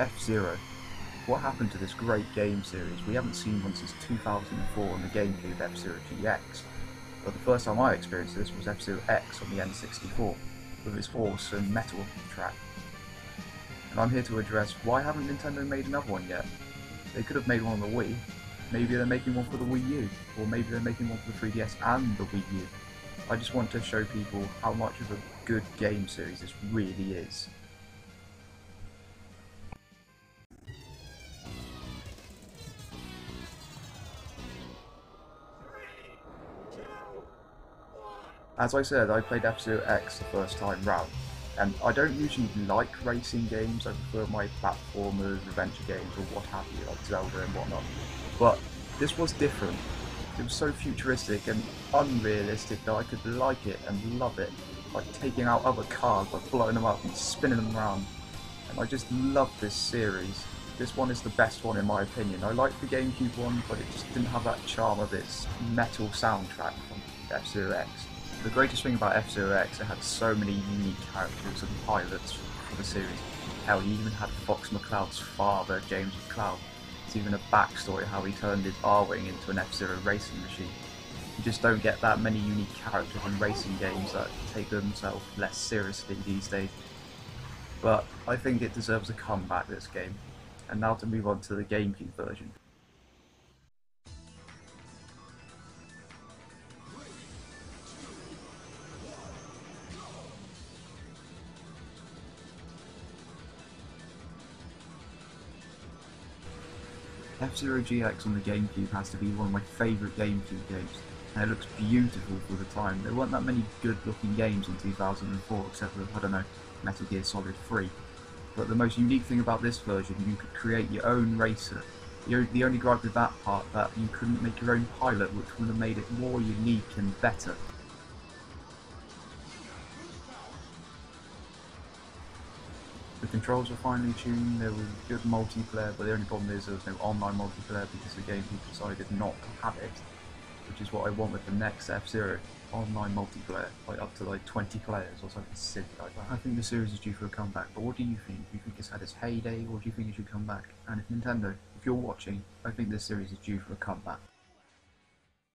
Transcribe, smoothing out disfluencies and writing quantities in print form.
F-Zero. What happened to this great game series? We haven't seen one since 2004 on the GameCube F-Zero GX. But the first time I experienced this was F-Zero X on the N64, with its awesome metal track. And I'm here to address why haven't Nintendo made another one yet? They could have made one on the Wii, maybe they're making one for the Wii U, or maybe they're making one for the 3DS and the Wii U. I just want to show people how much of a good game series this really is. As I said, I played F-Zero X the first time round, and I don't usually like racing games. I prefer my platformers, adventure games, or what have you, like Zelda and whatnot. But this was different. It was so futuristic and unrealistic that I could like it and love it, like taking out other cars, like blowing them up and spinning them around. And I just love this series. This one is the best one in my opinion. I like the GameCube one, but it just didn't have that charm of its metal soundtrack from F-Zero X. The greatest thing about F-Zero X, it had so many unique characters and pilots for the series. Hell, you even had Fox McCloud's father, James McCloud. There's even a backstory how he turned his R-Wing into an F-Zero racing machine. You just don't get that many unique characters in racing games that take themselves less seriously these days. But I think it deserves a comeback, this game. And now to move on to the GameCube version. F-Zero GX on the GameCube has to be one of my favourite GameCube games, and it looks beautiful for the time. There weren't that many good looking games in 2004 except for, I don't know, Metal Gear Solid 3. But the most unique thing about this version, you could create your own racer. The only gripe with that part, that you couldn't make your own pilot, which would have made it more unique and better. The controls were finely tuned, there was good multiplayer, but the only problem is there was no online multiplayer because the GameCube decided not to have it, which is what I want with the next F-Zero, online multiplayer, like up to like 20 players or something silly like that. I think the series is due for a comeback, but what do you think? Do you think it's had its heyday, or do you think it should come back? And if Nintendo, if you're watching, I think this series is due for a comeback.